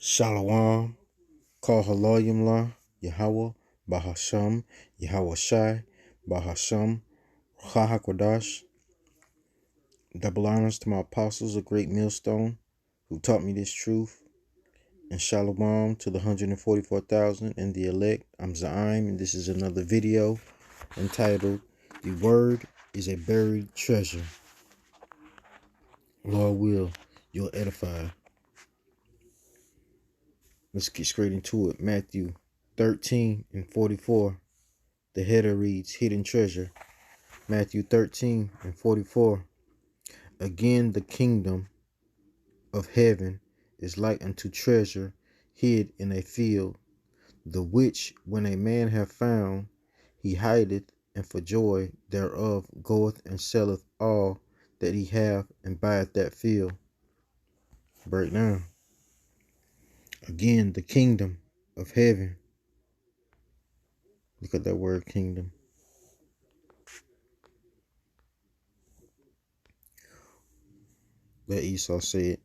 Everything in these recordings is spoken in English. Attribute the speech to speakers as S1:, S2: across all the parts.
S1: Shalom, Kal Halayimla, Yahweh, Bahasham, Yahweh Shai, Bahasham, Ruach Double honors to my apostles, a great millstone, who taught me this truth. And Shalom to the 144,000 and the elect. I'm Zaim, and this is another video entitled, The Word is a Buried Treasure. Lord will, you'll edify. Let's get straight into it. Matthew 13 and 44. The header reads, Hidden Treasure. Matthew 13 and 44. Again, the kingdom of heaven is like unto treasure hid in a field, the which when a man hath found, he hideth, and for joy thereof goeth and selleth all that he hath, and buyeth that field. Break down. Again, the kingdom of heaven. Look at that word kingdom. Let Esau say it.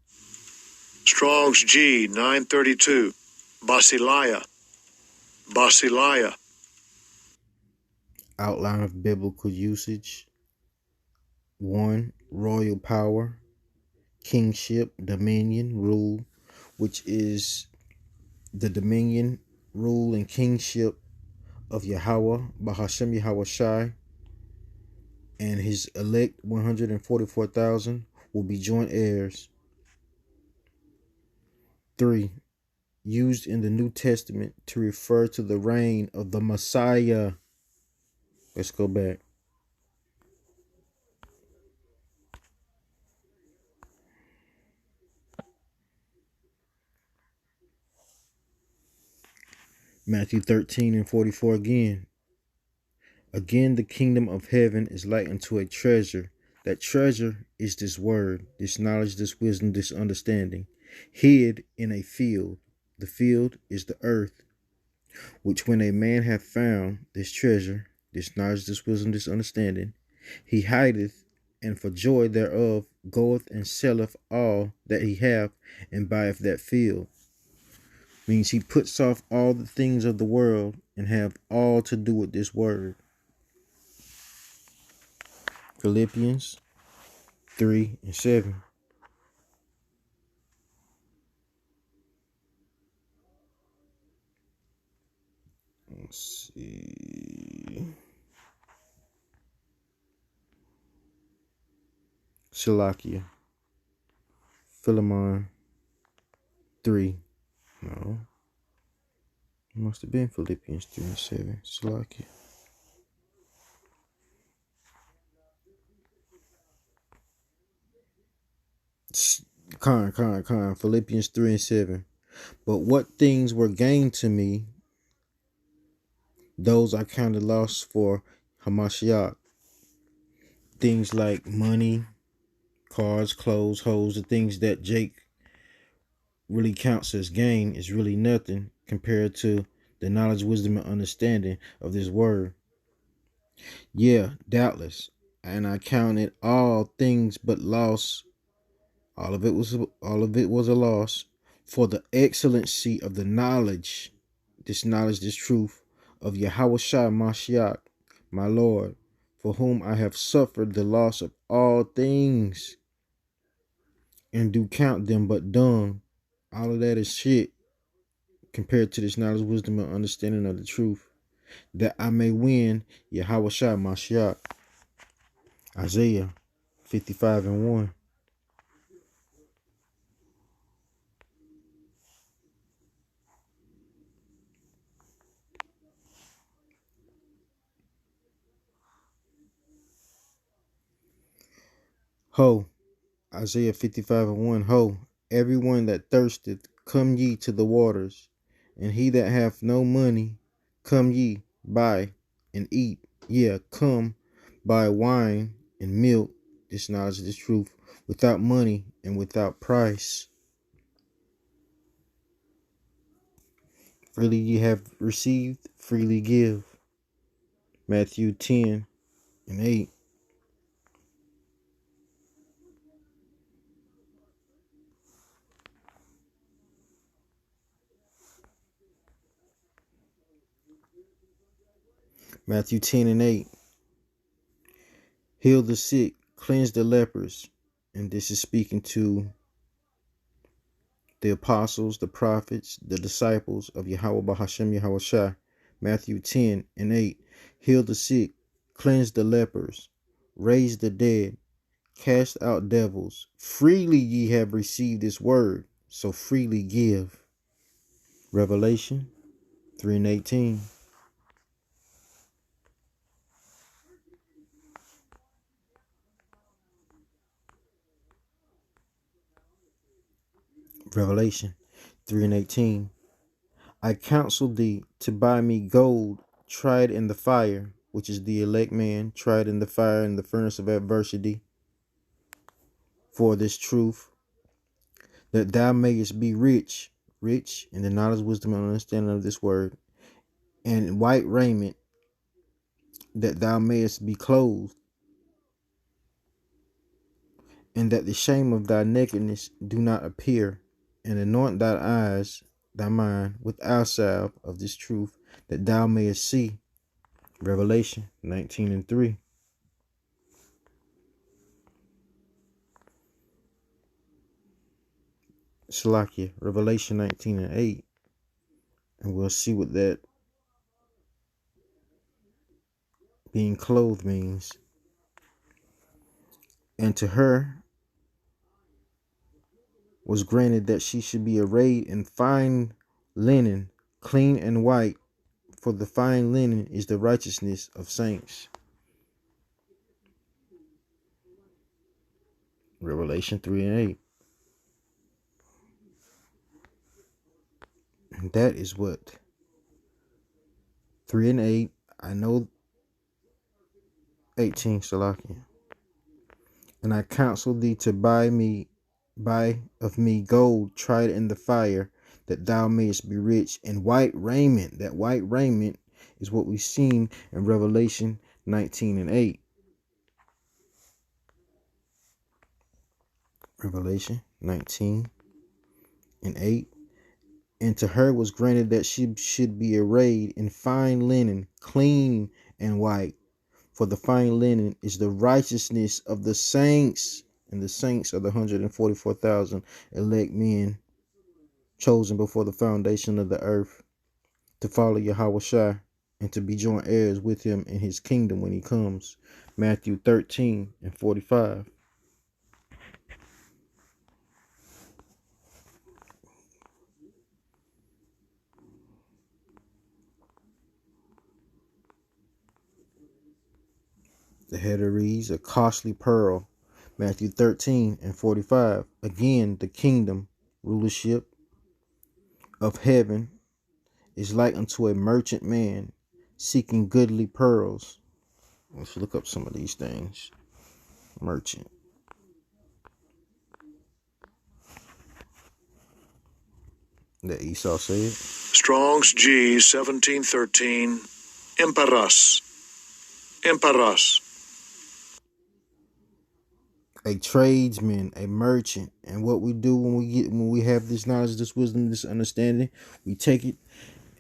S2: Strong's G 932. Basileia. Basileia.
S1: Outline of biblical usage. 1. Royal power, kingship, dominion, rule, which is the dominion, rule, and kingship of Yahweh, Bahashem Yahweh Shai, and his elect 144,000 will be joint heirs. 3. Used in the New Testament to refer to the reign of the Messiah. Let's go back. Matthew 13 and 44 again. Again, the kingdom of heaven is like unto a treasure. That treasure is this word, this knowledge, this wisdom, this understanding, hid in a field. The field is the earth, which when a man hath found this treasure, this knowledge, this wisdom, this understanding, he hideth, and for joy thereof goeth and selleth all that he hath, and buyeth that field. Means he puts off all the things of the world and have all to do with this word. Philippians 3 and 7. Let's see. Salakia. Philemon 3. No. It must have been Philippians 3 and 7. Salakia. Con. Philippians 3 and 7. But what things were gained to me, those I counted loss for Hamashiach. Things like money, cars, clothes, hoes, the things that Jake really counts as gain is really nothing compared to the knowledge, wisdom, and understanding of this word. Yeah, doubtless. And I counted all things but loss. All of it was a loss for the excellency of the knowledge, this truth of Yahweh Shai Mashiach, my Lord, for whom I have suffered the loss of all things, and do count them but dung. All of that is shit compared to this knowledge, wisdom, and understanding of the truth, that I may win Yahweh Shai Mashiach. Isaiah 55 and 1. Ho, Isaiah 55 and 1. Ho, everyone that thirsteth, come ye to the waters, and he that hath no money, come ye, buy and eat. Yeah, come, buy wine and milk, this knowledge, this truth, without money and without price. Freely ye have received, freely give. Matthew 10 and 8. Matthew 10 and 8. Heal the sick, cleanse the lepers. And this is speaking to the apostles, the prophets, the disciples of Yahweh Bahashem Yahweh Shai. Matthew 10 and 8. Heal the sick, cleanse the lepers, raise the dead, cast out devils. Freely ye have received this word, so freely give. Revelation 3 and 18. Revelation 3 and 18. I counsel thee to buy me gold tried in the fire, which is the elect man, tried in the fire in the furnace of adversity, for this truth, that thou mayest be rich in the knowledge, wisdom, and understanding of this word, and white raiment, that thou mayest be clothed, and that the shame of thy nakedness do not appear, and anoint thy eyes, thy mind, with eye salve of this truth, that thou mayest see. Revelation 19 and 3. Salakia, Revelation 19 and 8. And we'll see what that being clothed means. And to her was granted that she should be arrayed in fine linen, clean and white, for the fine linen is the righteousness of saints. Revelation 3 and 8. And that is what 3 and 8. I know 18, Salakia. And I counsel thee to buy of me gold tried in the fire, that thou mayest be rich, and white raiment. That white raiment is what we've seen in Revelation 19 and 8. Revelation 19 and 8. And to her was granted that she should be arrayed in fine linen, clean and white. For the fine linen is the righteousness of the saints. And the saints are the 144,000 elect men chosen before the foundation of the earth to follow Yahweh Shai and to be joint heirs with him in his kingdom when he comes. Matthew 13 and 45. The header reads, a costly pearl. Matthew 13 and 45. Again, the kingdom, rulership of heaven is like unto a merchant man seeking goodly pearls. Let's look up some of these things. Merchant. That Esau said.
S2: Strong's G 1713. Emperas. Emperas.
S1: A tradesman, a merchant. And what we do when we have this knowledge, this wisdom, this understanding, we take it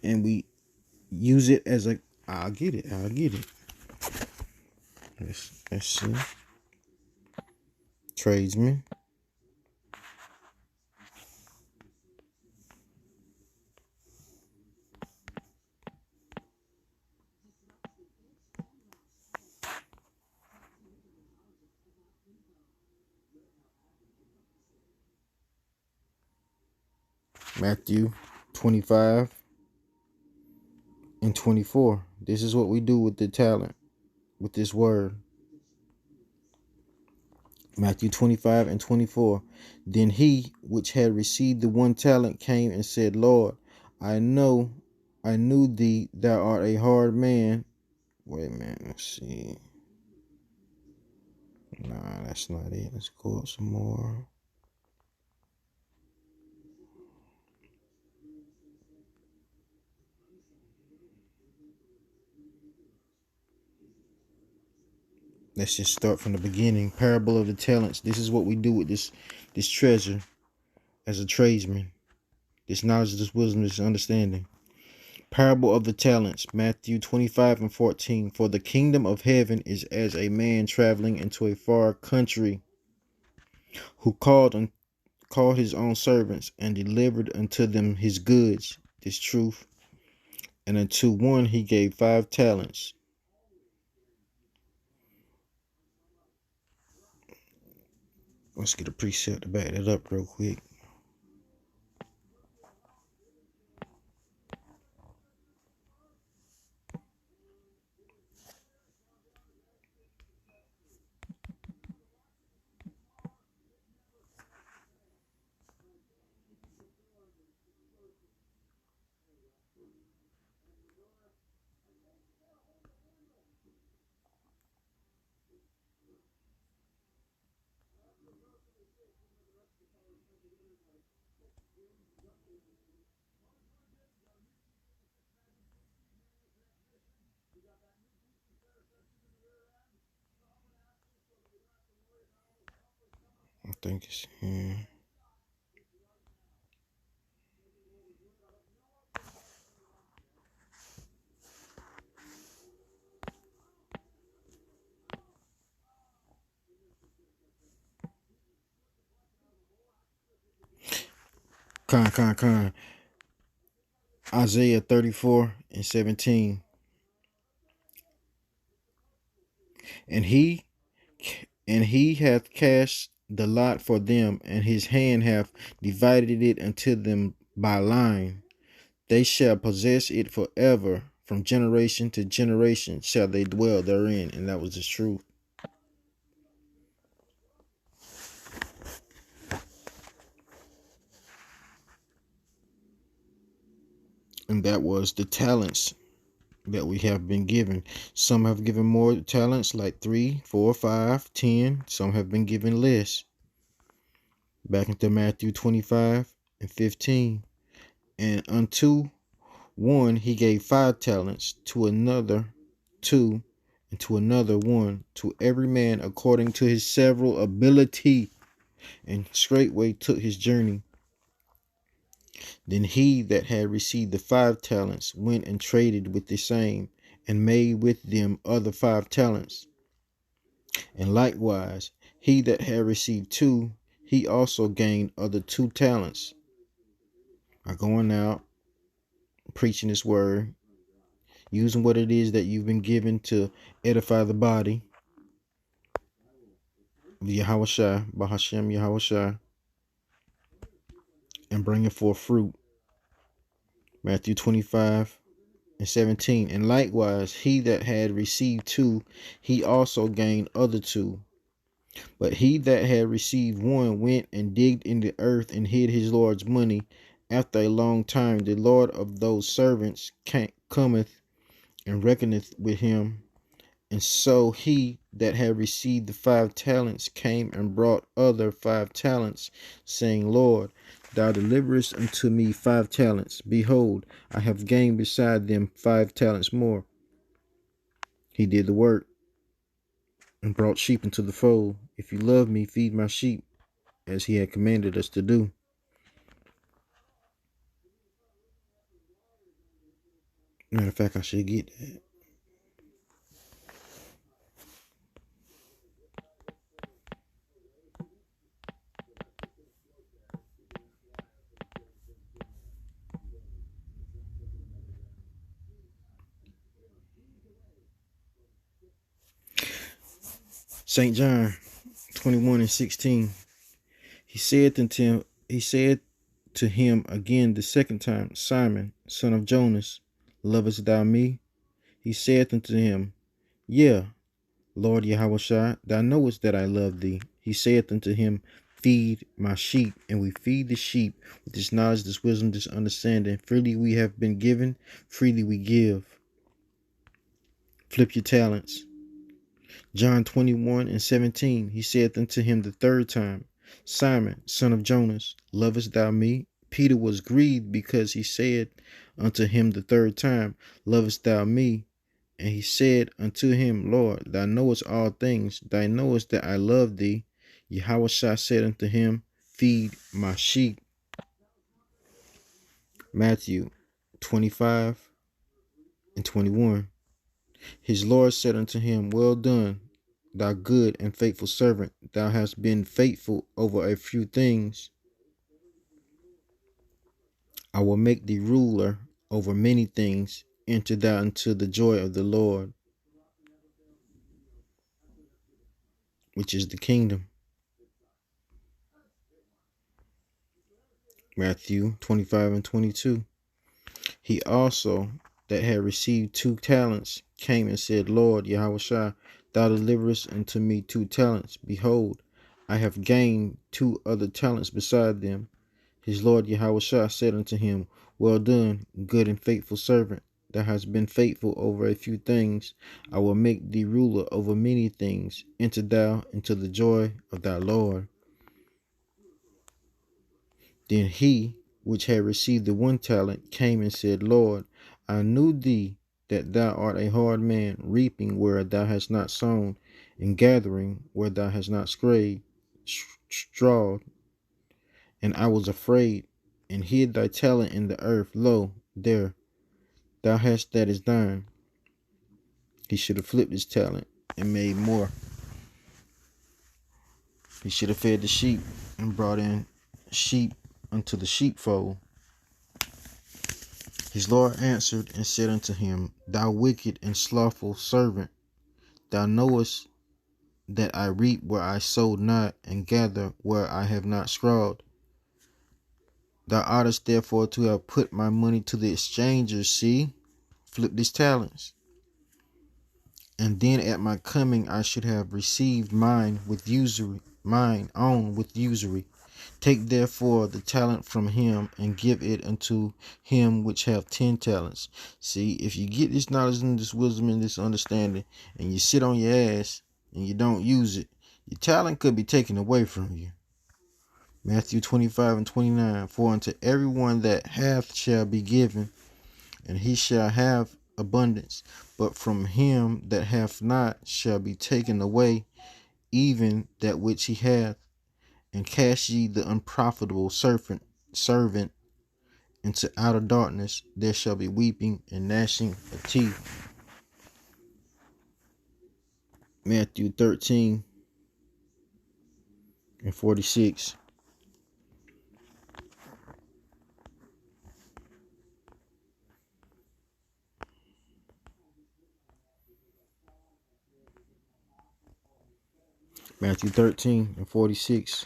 S1: and we use it as a I'll get it. Let's see. Tradesman. Matthew 25 and 24. This is what we do with the talent, with this word. Matthew 25 and 24. Then he which had received the 1 talent came and said, Lord, I knew thee, thou art a hard man. Wait a minute, let's see. Nah, that's not it. Let's go up some more. Let's just start from the beginning. Parable of the talents. This is what we do with this treasure as a tradesman. This knowledge, this wisdom, this understanding. Parable of the talents, Matthew 25:14. For the kingdom of heaven is as a man traveling into a far country, who called his own servants and delivered unto them his goods, this truth. And unto one he gave 5 talents. Let's get a precept to back that up real quick. I think it's here. Con. Isaiah 34:17. And he hath cast the lot for them, and his hand hath divided it unto them by line. They shall possess it forever. From generation to generation shall they dwell therein. And that was the truth. And that was the talents that we have been given. Some have given more talents, like 3, 4, 5, 10. Some have been given less. Back into Matthew 25:15. And unto one he gave 5 talents, to another 2, and to another 1, to every man according to his several ability. And straightway took his journey. Then he that had received the 5 talents went and traded with the same, and made with them other 5 talents. And likewise, he that had received 2, he also gained other 2 talents. By going out, preaching his word, using what it is that you've been given to edify the body of Yahushua, Bahashem Yahushua, and bringing forth fruit. Matthew 25:17. And likewise, he that had received 2, he also gained other 2. But he that had received 1 went and digged in the earth and hid his Lord's money. After a long time, the Lord of those servants cometh and reckoneth with him. And so he that had received the 5 talents came and brought other 5 talents, saying, Lord, thou deliverest unto me 5 talents. Behold, I have gained beside them 5 talents more. He did the work and brought sheep into the fold. If you love me, feed my sheep, as he had commanded us to do. Matter of fact, I should get that. St. John 21:16. He said to him again the second time, Simon, son of Jonas, lovest thou me? He saith unto him, Yea, Lord Yahushua, thou knowest that I love thee. He saith unto him, Feed my sheep. And we feed the sheep with this knowledge, this wisdom, this understanding. Freely we have been given, freely we give. Flip your talents. John 21:17. He saith unto him the third time, Simon, son of Jonas, lovest thou me? Peter was grieved because he said unto him the third time, Lovest thou me? And he said unto him, Lord, thou knowest all things. Thou knowest that I love thee. Yahushua said unto him, Feed my sheep. Matthew 25, and 21. His Lord said unto him, Well done, thou good and faithful servant. Thou hast been faithful over a few things. I will make thee ruler over many things. Enter thou into the joy of the Lord, which is the kingdom. Matthew 25 and 22. He also that had received 2 talents came and said, Lord, Yahushua, thou deliverest unto me 2 talents. Behold, I have gained 2 other talents beside them. His Lord Yahushua said unto him, Well done, good and faithful servant. Thou hast been faithful over a few things. I will make thee ruler over many things. Enter thou into the joy of thy Lord. Then he which had received the 1 talent came and said, Lord, I knew thee that thou art a hard man, reaping where thou hast not sown, and gathering where thou hast not strawed. And I was afraid, and hid thy talent in the earth. Lo, there, thou hast that is thine. He should have flipped his talent and made more. He should have fed the sheep and brought in sheep unto the sheepfold. His Lord answered and said unto him, Thou wicked and slothful servant, thou knowest that I reap where I sowed not, and gather where I have not strawed. Thou oughtest therefore to have put my money to the exchangers. See, flipped his talents. And then at my coming I should have received mine own with usury. Take therefore the talent from him, and give it unto him which have 10 talents. See, if you get this knowledge and this wisdom and this understanding, and you sit on your ass and you don't use it, your talent could be taken away from you. Matthew 25 and 29. For unto everyone that hath shall be given, and he shall have abundance. But from him that hath not shall be taken away even that which he hath. And cast ye the unprofitable servant into outer darkness. There shall be weeping and gnashing of teeth. Matthew 13 and 46. Matthew 13 and 46.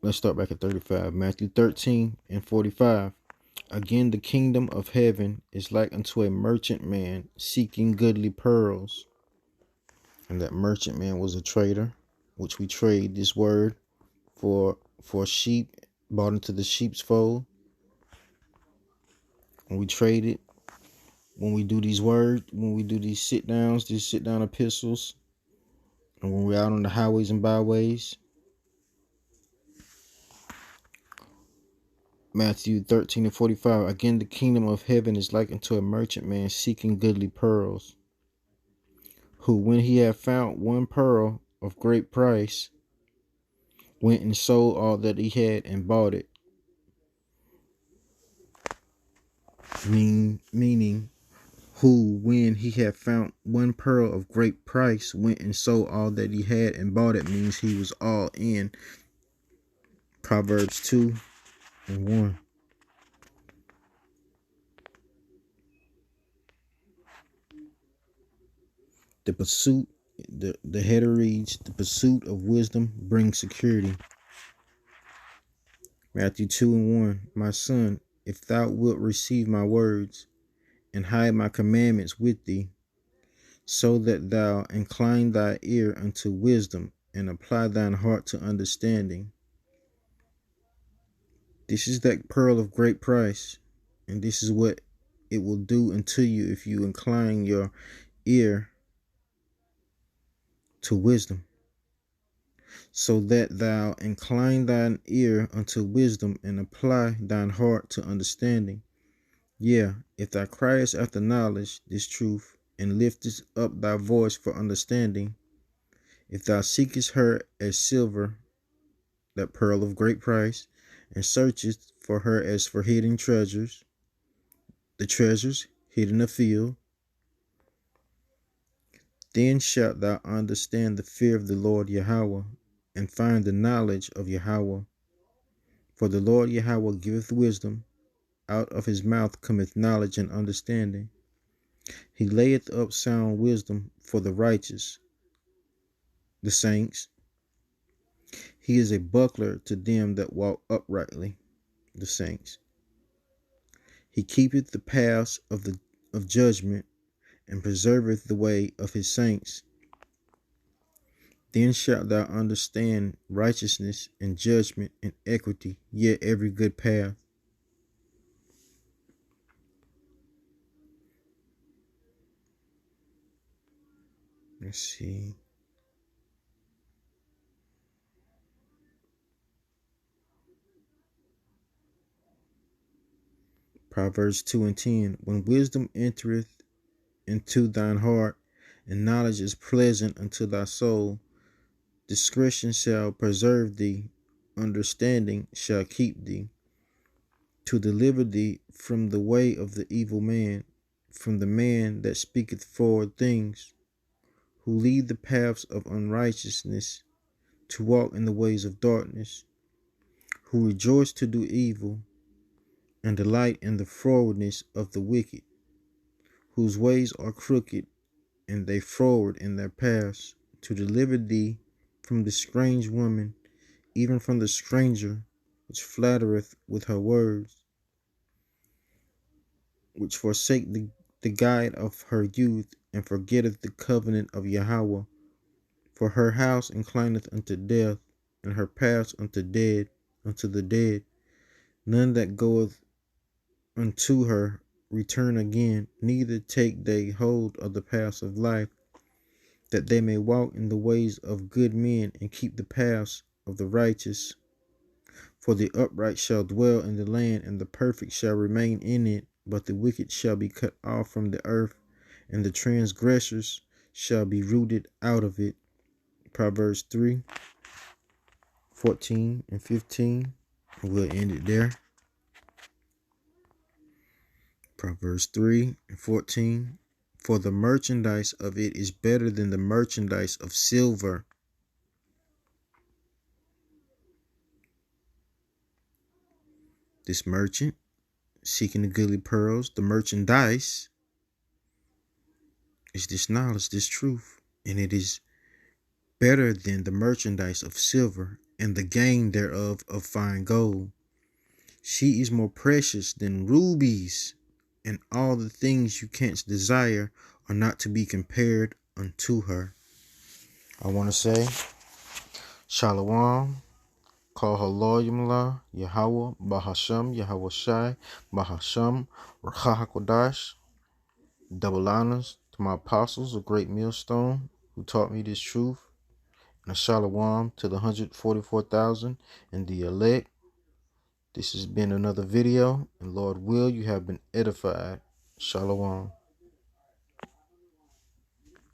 S1: Let's start back at 35. Matthew 13 and 45. Again, the kingdom of heaven is like unto a merchant man seeking goodly pearls. And that merchant man was a trader, which we trade this word for sheep, bought into the sheep's fold. And we trade it when we do these words, when we do these sit downs, these sit down epistles, and when we're out on the highways and byways. Matthew 13 and 45. Again, the kingdom of heaven is like unto a merchant man seeking goodly pearls, who, when he had found 1 pearl of great price, went and sold all that he had and bought it. Meaning, who, when he had found 1 pearl of great price, went and sold all that he had and bought it, means he was all in. Proverbs 2 and 1. The pursuit, the header reads, the pursuit of wisdom brings security. Matthew 2 and 1. My son, if thou wilt receive my words, and hide my commandments with thee, so that thou incline thy ear unto wisdom, and apply thine heart to understanding. This is that pearl of great price, and this is what it will do unto you if you incline your ear to wisdom. So that thou incline thine ear unto wisdom, and apply thine heart to understanding. Yeah, if thou criest after knowledge, this truth, and liftest up thy voice for understanding, if thou seekest her as silver, that pearl of great price, and searchest for her as for hidden treasures, the treasures hid in the field. Then shalt thou understand the fear of the Lord Yahweh, and find the knowledge of Yahweh. For the Lord Yahweh giveth wisdom, out of his mouth cometh knowledge and understanding. He layeth up sound wisdom for the righteous, the saints. He is a buckler to them that walk uprightly, the saints. He keepeth the paths of judgment, and preserveth the way of his saints. Then shalt thou understand righteousness and judgment and equity, yet every good path. Let's see. Proverbs 2:10. When wisdom entereth into thine heart, and knowledge is pleasant unto thy soul, discretion shall preserve thee, understanding shall keep thee, to deliver thee from the way of the evil man, from the man that speaketh forward things, who lead the paths of unrighteousness, to walk in the ways of darkness, who rejoice to do evil, and delight in the frowardness of the wicked, whose ways are crooked, and they froward in their paths, to deliver thee from the strange woman, even from the stranger, which flattereth with her words, which forsake the guide of her youth, and forgetteth the covenant of Yahweh. For her house inclineth unto death, and her paths unto the dead. None that goeth unto her return again, neither take they hold of the paths of life, that they may walk in the ways of good men, and keep the paths of the righteous. For the upright shall dwell in the land, and the perfect shall remain in it, but the wicked shall be cut off from the earth, and the transgressors shall be rooted out of it. Proverbs 3:14 and 15. We'll end it there. Proverbs 3:14. For the merchandise of it is better than the merchandise of silver. This merchant seeking the goodly pearls, the merchandise is this knowledge, this truth, and it is better than the merchandise of silver, and the gain thereof of fine gold. She is more precious than rubies, and all the things you canst desire are not to be compared unto her. I want to say, Shalom, Kol Haloyimla, Yahweh, Bahasham, Yahweh Shai, Bahasham, Racha HaKodash. Double honors to my apostles, a great millstone, who taught me this truth. And a shalom to the 144,000 and the elect. This has been another video, and Lord will, you have been edified. Shalom.